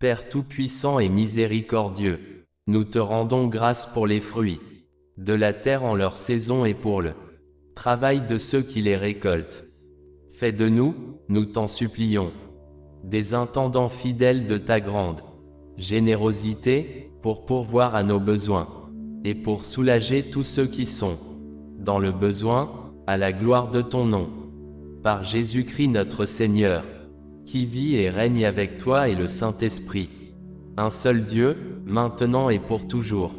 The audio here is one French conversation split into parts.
Père tout-puissant et miséricordieux, nous te rendons grâce pour les fruits de la terre en leur saison et pour le travail de ceux qui les récoltent. Fais de nous, nous t'en supplions, des intendants fidèles de ta grande générosité, pour pourvoir à nos besoins, et pour soulager tous ceux qui sont dans le besoin, à la gloire de ton nom. Par Jésus-Christ notre Seigneur, qui vit et règne avec toi et le Saint-Esprit, un seul Dieu, maintenant et pour toujours.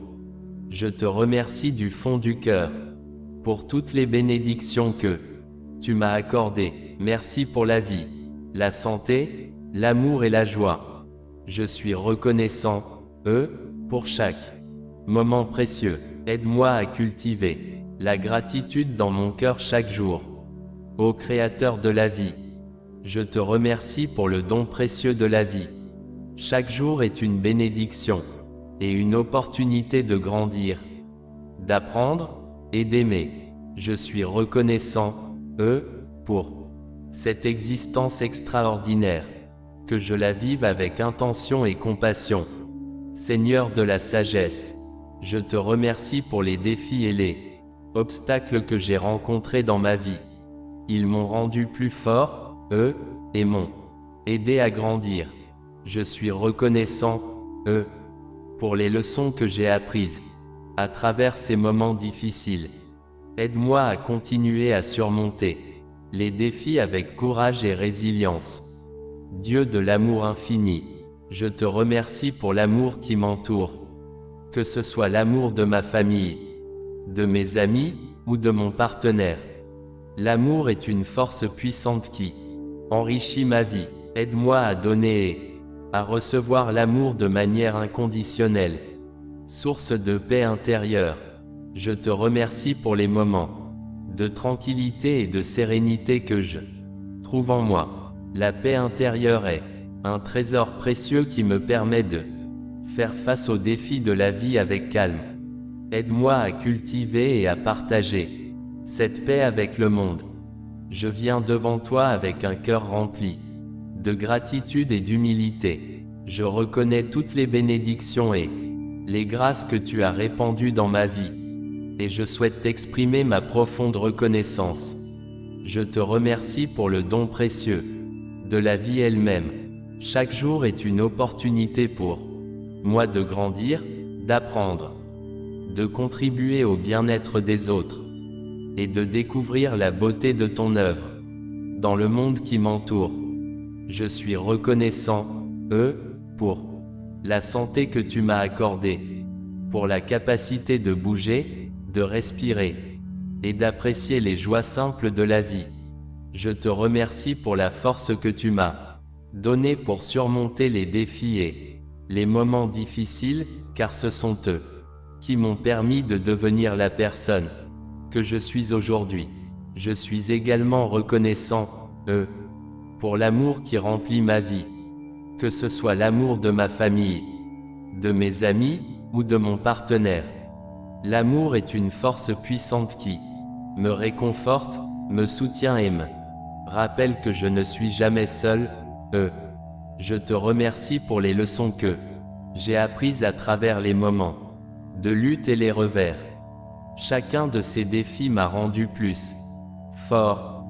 Je te remercie du fond du cœur pour toutes les bénédictions que tu m'as accordées. Merci pour la vie, la santé, l'amour et la joie. Je suis reconnaissant, pour chaque moment précieux. Aide-moi à cultiver la gratitude dans mon cœur chaque jour. Ô Créateur de la vie, je te remercie pour le don précieux de la vie. Chaque jour est une bénédiction et une opportunité de grandir, d'apprendre et d'aimer. Je suis reconnaissant, pour cette existence extraordinaire, que je la vive avec intention et compassion. Seigneur de la sagesse, je te remercie pour les défis et les obstacles que j'ai rencontrés dans ma vie. Ils m'ont rendu plus fort, et m'ont aidé à grandir. Je suis reconnaissant, pour les leçons que j'ai apprises à travers ces moments difficiles. Aide-moi à continuer à surmonter les défis avec courage et résilience. Dieu de l'amour infini, je te remercie pour l'amour qui m'entoure, que ce soit l'amour de ma famille, de mes amis ou de mon partenaire. L'amour est une force puissante qui enrichit ma vie. Aide-moi à donner et à recevoir l'amour de manière inconditionnelle. Source de paix intérieure, je te remercie pour les moments de tranquillité et de sérénité que je trouve en moi. La paix intérieure est un trésor précieux qui me permet de faire face aux défis de la vie avec calme. Aide-moi à cultiver et à partager cette paix avec le monde. Je viens devant toi avec un cœur rempli de gratitude et d'humilité. Je reconnais toutes les bénédictions et les grâces que tu as répandues dans ma vie, et je souhaite t'exprimer ma profonde reconnaissance. Je te remercie pour le don précieux de la vie elle-même. Chaque jour est une opportunité pour moi de grandir, d'apprendre, de contribuer au bien-être des autres, et de découvrir la beauté de ton œuvre dans le monde qui m'entoure. Je suis reconnaissant, pour la santé que tu m'as accordée, pour la capacité de bouger, de respirer, et d'apprécier les joies simples de la vie. Je te remercie pour la force que tu m'as donnée pour surmonter les défis et les moments difficiles, car ce sont eux qui m'ont permis de devenir la personne que je suis aujourd'hui. Je suis également reconnaissant, pour l'amour qui remplit ma vie, que ce soit l'amour de ma famille, de mes amis ou de mon partenaire. L'amour est une force puissante qui me réconforte, me soutient et me rappelle que je ne suis jamais seul. Je te remercie pour les leçons que j'ai apprises à travers les moments de lutte et les revers. Chacun de ces défis m'a rendu plus fort,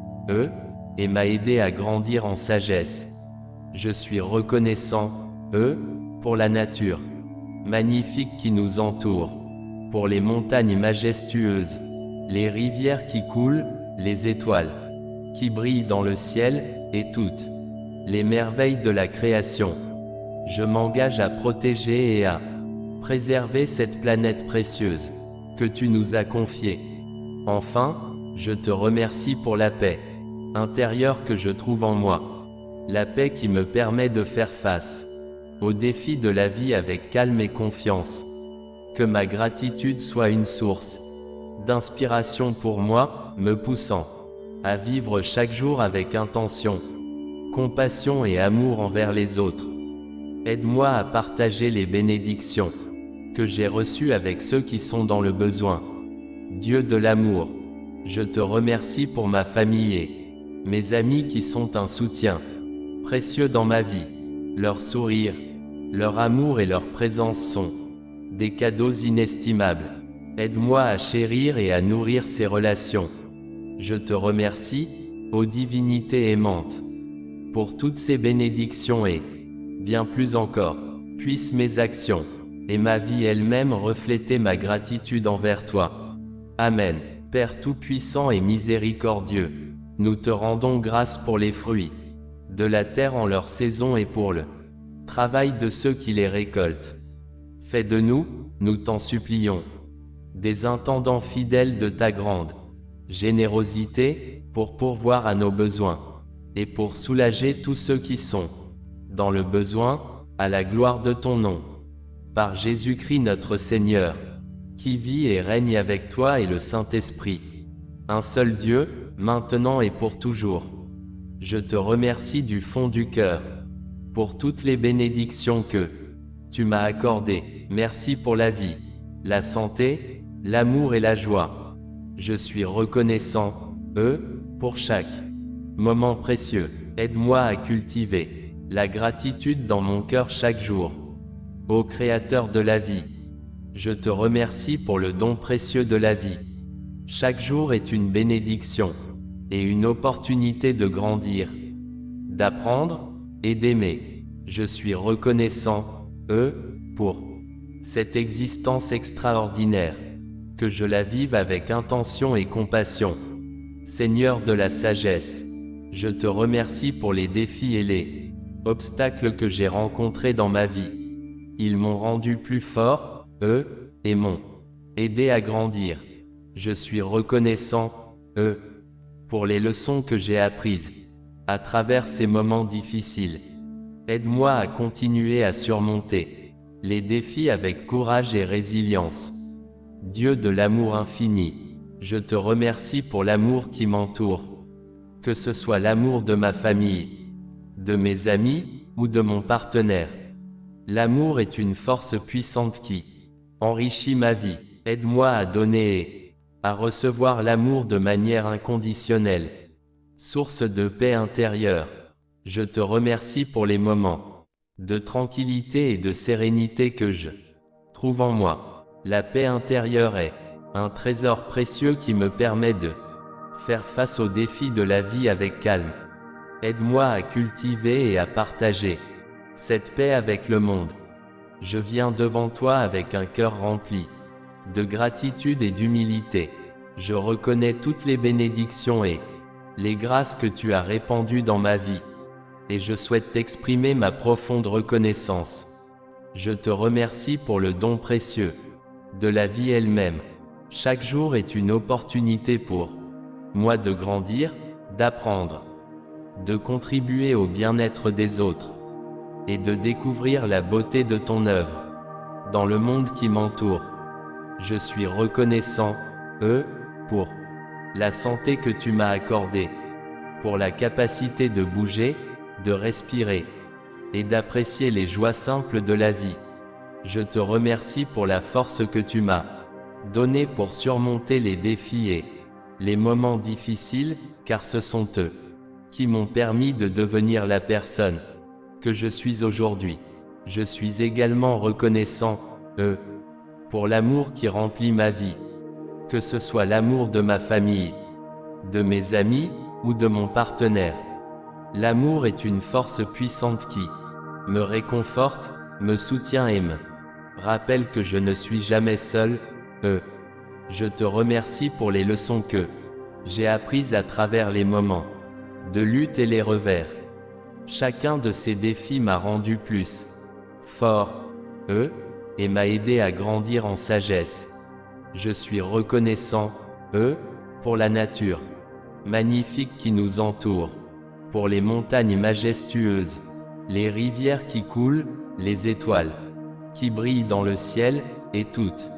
et m'a aidé à grandir en sagesse. Je suis reconnaissant, pour la nature magnifique qui nous entoure, pour les montagnes majestueuses, les rivières qui coulent, les étoiles qui brillent dans le ciel, et toutes les merveilles de la création. Je m'engage à protéger et à préserver cette planète précieuse que tu nous as confiée. Enfin, je te remercie pour la paix intérieure que je trouve en moi, la paix qui me permet de faire face aux défis de la vie avec calme et confiance. Que ma gratitude soit une source d'inspiration pour moi, me poussant à vivre chaque jour avec intention, compassion et amour envers les autres. Aide-moi à partager les bénédictions que j'ai reçues avec ceux qui sont dans le besoin. Dieu de l'amour, je te remercie pour ma famille et mes amis qui sont un soutien précieux dans ma vie. Leur sourire Leur amour et leur présence sont des cadeaux inestimables. Aide-moi à chérir et à nourrir ces relations. Je te remercie, ô divinité aimante, pour toutes ces bénédictions et, bien plus encore, puissent mes actions et ma vie elle-même refléter ma gratitude envers toi. Amen. Père Tout-Puissant et Miséricordieux, nous te rendons grâce pour les fruits de la terre en leur saison et pour le travail de ceux qui les récoltent. Fais de nous, nous t'en supplions, des intendants fidèles de ta grande générosité, pour pourvoir à nos besoins, et pour soulager tous ceux qui sont dans le besoin, à la gloire de ton nom. Par Jésus-Christ notre Seigneur, qui vit et règne avec toi et le Saint-Esprit, un seul Dieu, maintenant et pour toujours. Je te remercie du fond du cœur pour toutes les bénédictions que tu m'as accordées. Merci pour la vie, la santé, l'amour et la joie. Je suis reconnaissant, pour chaque moment précieux. Aide-moi à cultiver la gratitude dans mon cœur chaque jour. Ô Créateur de la vie, je te remercie pour le don précieux de la vie. Chaque jour est une bénédiction et une opportunité de grandir, d'apprendre et d'aimer. Je suis reconnaissant, pour cette existence extraordinaire, que je la vive avec intention et compassion. Seigneur de la sagesse, je te remercie pour les défis et les obstacles que j'ai rencontrés dans ma vie. Ils m'ont rendu plus fort, et m'ont aidé à grandir. Je suis reconnaissant, pour les leçons que j'ai apprises à travers ces moments difficiles. Aide-moi à continuer à surmonter les défis avec courage et résilience. Dieu de l'amour infini, je te remercie pour l'amour qui m'entoure, que ce soit l'amour de ma famille, de mes amis ou de mon partenaire. L'amour est une force puissante qui enrichit ma vie. Aide-moi à donner et à recevoir l'amour de manière inconditionnelle. Source de paix intérieure, je te remercie pour les moments de tranquillité et de sérénité que je trouve en moi. La paix intérieure est un trésor précieux qui me permet de faire face aux défis de la vie avec calme. Aide-moi à cultiver et à partager cette paix avec le monde. Je viens devant toi avec un cœur rempli de gratitude et d'humilité. Je reconnais toutes les bénédictions et les grâces que tu as répandues dans ma vie, et je souhaite t'exprimer ma profonde reconnaissance. Je te remercie pour le don précieux de la vie elle-même. Chaque jour est une opportunité pour moi de grandir, d'apprendre, de contribuer au bien-être des autres, et de découvrir la beauté de ton œuvre dans le monde qui m'entoure. Je suis reconnaissant, pour la santé que tu m'as accordée, pour la capacité de bouger, de respirer, et d'apprécier les joies simples de la vie. Je te remercie pour la force que tu m'as donnée pour surmonter les défis et les moments difficiles, car ce sont eux qui m'ont permis de devenir la personne que je suis aujourd'hui. Je suis également reconnaissant, pour l'amour qui remplit ma vie, que ce soit l'amour de ma famille, de mes amis ou de mon partenaire. L'amour est une force puissante qui me réconforte, me soutient et me rappelle que je ne suis jamais seul. Je te remercie pour les leçons que j'ai apprises à travers les moments de lutte et les revers. Chacun de ces défis m'a rendu plus fort, et m'a aidé à grandir en sagesse. Je suis reconnaissant, pour la nature magnifique qui nous entoure, pour les montagnes majestueuses, les rivières qui coulent, les étoiles qui brillent dans le ciel, et toutes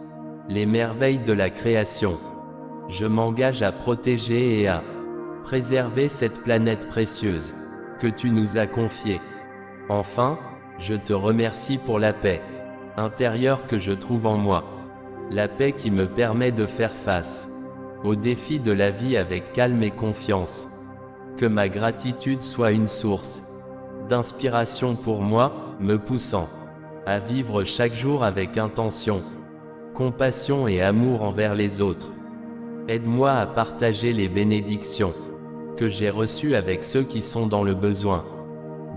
les merveilles de la création. Je m'engage à protéger et à préserver cette planète précieuse que tu nous as confiée. Enfin, je te remercie pour la paix intérieure que je trouve en moi, la paix qui me permet de faire face aux défis de la vie avec calme et confiance. Que ma gratitude soit une source d'inspiration pour moi, me poussant à vivre chaque jour avec intention, compassion et amour envers les autres. Aide-moi à partager les bénédictions que j'ai reçues avec ceux qui sont dans le besoin.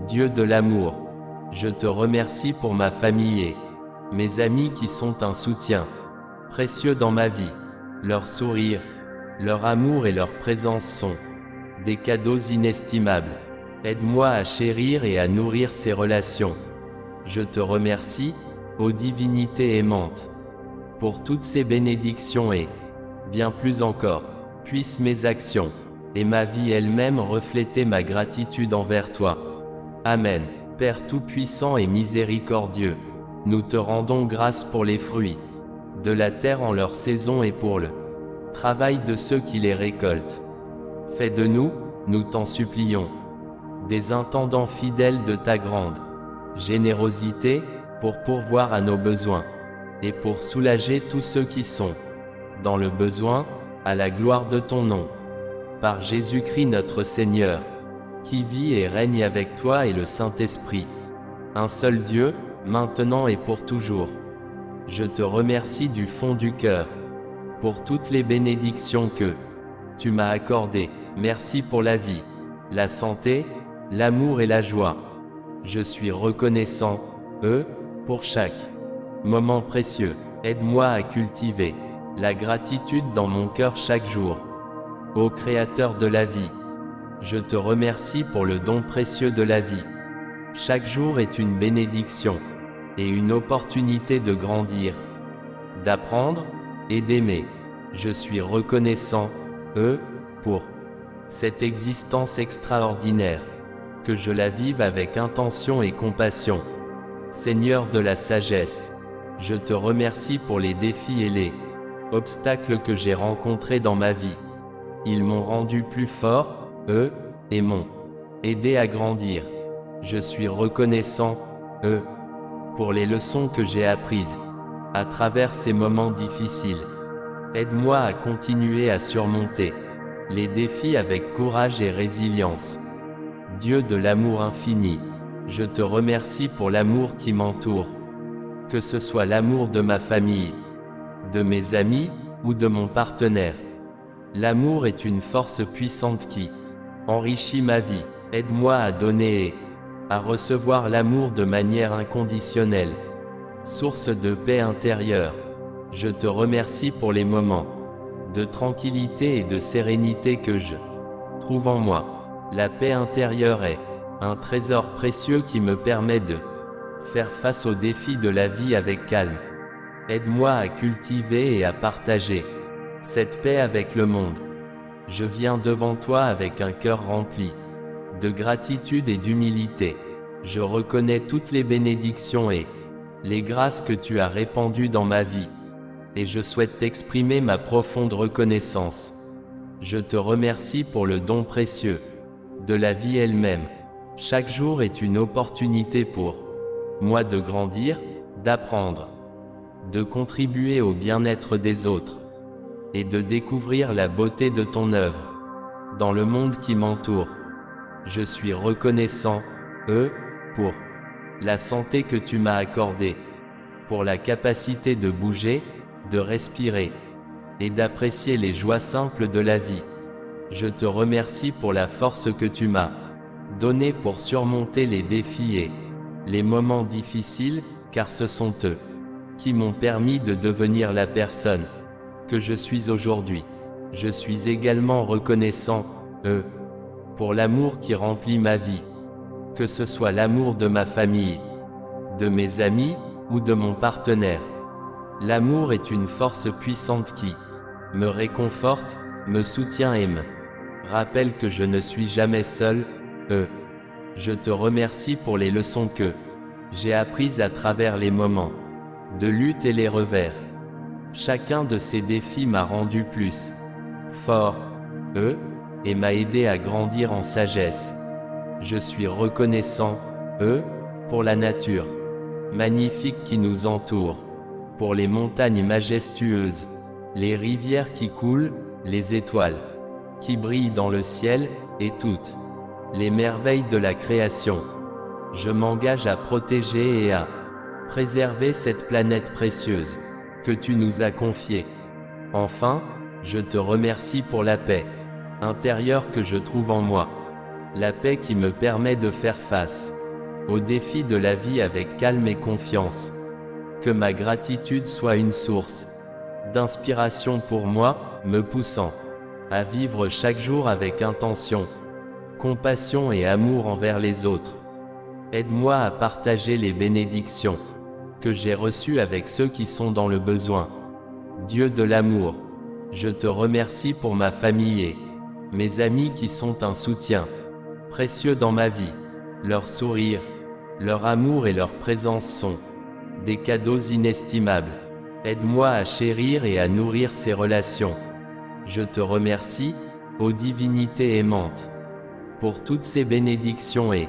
Dieu de l'amour, je te remercie pour ma famille et mes amis qui sont un soutien précieux dans ma vie. Leur sourire, leur amour et leur présence sont des cadeaux inestimables. Aide-moi à chérir et à nourrir ces relations. Je te remercie, ô divinité aimante, pour toutes ces bénédictions et, bien plus encore, puissent mes actions et ma vie elle-même refléter ma gratitude envers toi. Amen. Père Tout-Puissant et Miséricordieux, nous te rendons grâce pour les fruits de la terre en leur saison et pour le travail de ceux qui les récoltent. Fais de nous, nous t'en supplions, des intendants fidèles de ta grande générosité, pour pourvoir à nos besoins, et pour soulager tous ceux qui sont dans le besoin, à la gloire de ton nom. Par Jésus-Christ notre Seigneur, qui vit et règne avec toi et le Saint-Esprit, un seul Dieu, maintenant et pour toujours. Je te remercie du fond du cœur pour toutes les bénédictions que tu m'as accordées. Merci pour la vie, la santé, l'amour et la joie. Je suis reconnaissant, pour chaque moment précieux. Aide-moi à cultiver la gratitude dans mon cœur chaque jour. Ô Créateur de la vie, je te remercie pour le don précieux de la vie. Chaque jour est une bénédiction et une opportunité de grandir, d'apprendre et d'aimer. Je suis reconnaissant, pour cette existence extraordinaire, que je la vive avec intention et compassion. Seigneur de la sagesse, je te remercie pour les défis et les obstacles que j'ai rencontrés dans ma vie. Ils m'ont rendu plus fort, et m'ont aidé à grandir. Je suis reconnaissant, pour les leçons que j'ai apprises à travers ces moments difficiles. Aide-moi à continuer à surmonter les défis avec courage et résilience. Dieu de l'amour infini, je te remercie pour l'amour qui m'entoure, que ce soit l'amour de ma famille, de mes amis ou de mon partenaire. L'amour est une force puissante qui enrichit ma vie. Aide-moi à donner et à recevoir l'amour de manière inconditionnelle. Source de paix intérieure, je te remercie pour les moments de tranquillité et de sérénité que je trouve en moi. La paix intérieure est un trésor précieux qui me permet de faire face aux défis de la vie avec calme. Aide-moi à cultiver et à partager cette paix avec le monde. Je viens devant toi avec un cœur rempli de gratitude et d'humilité. Je reconnais toutes les bénédictions et les grâces que tu as répandues dans ma vie, et je souhaite t'exprimer ma profonde reconnaissance. Je te remercie pour le don précieux de la vie elle-même. Chaque jour est une opportunité pour moi de grandir, d'apprendre, de contribuer au bien-être des autres, et de découvrir la beauté de ton œuvre dans le monde qui m'entoure. Je suis reconnaissant, pour la santé que tu m'as accordée, pour la capacité de bouger, de respirer, et d'apprécier les joies simples de la vie. Je te remercie pour la force que tu m'as donnée pour surmonter les défis et les moments difficiles, car ce sont eux qui m'ont permis de devenir la personne que je suis aujourd'hui. Je suis également reconnaissant, pour l'amour qui remplit ma vie, que ce soit l'amour de ma famille, de mes amis ou de mon partenaire. L'amour est une force puissante qui me réconforte, me soutient et me rappelle que je ne suis jamais seul. Je te remercie pour les leçons que j'ai apprises à travers les moments de lutte et les revers. Chacun de ces défis m'a rendu plus fort, et m'a aidé à grandir en sagesse. Je suis reconnaissant, pour la nature magnifique qui nous entoure, pour les montagnes majestueuses, les rivières qui coulent, les étoiles qui brillent dans le ciel, et toutes les merveilles de la création. Je m'engage à protéger et à préserver cette planète précieuse que tu nous as confiée. Enfin, je te remercie pour la paix intérieure que je trouve en moi. La paix qui me permet de faire face aux défis de la vie avec calme et confiance. Que ma gratitude soit une source d'inspiration pour moi, me poussant à vivre chaque jour avec intention, compassion et amour envers les autres. Aide-moi à partager les bénédictions que j'ai reçues avec ceux qui sont dans le besoin. Dieu de l'amour, je te remercie pour ma famille et mes amis qui sont un soutien précieux dans ma vie. Leur sourire, leur amour et leur présence sont des cadeaux inestimables. Aide-moi à chérir et à nourrir ces relations. Je te remercie, ô divinité aimante, pour toutes ces bénédictions et,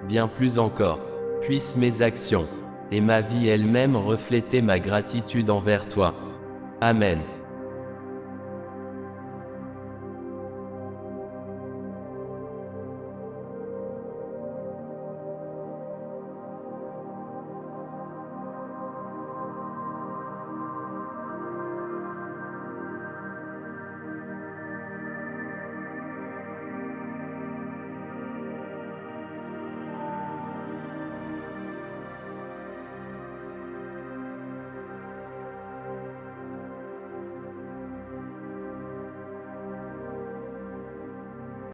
bien plus encore, puissent mes actions et ma vie elle-même refléter ma gratitude envers toi. Amen.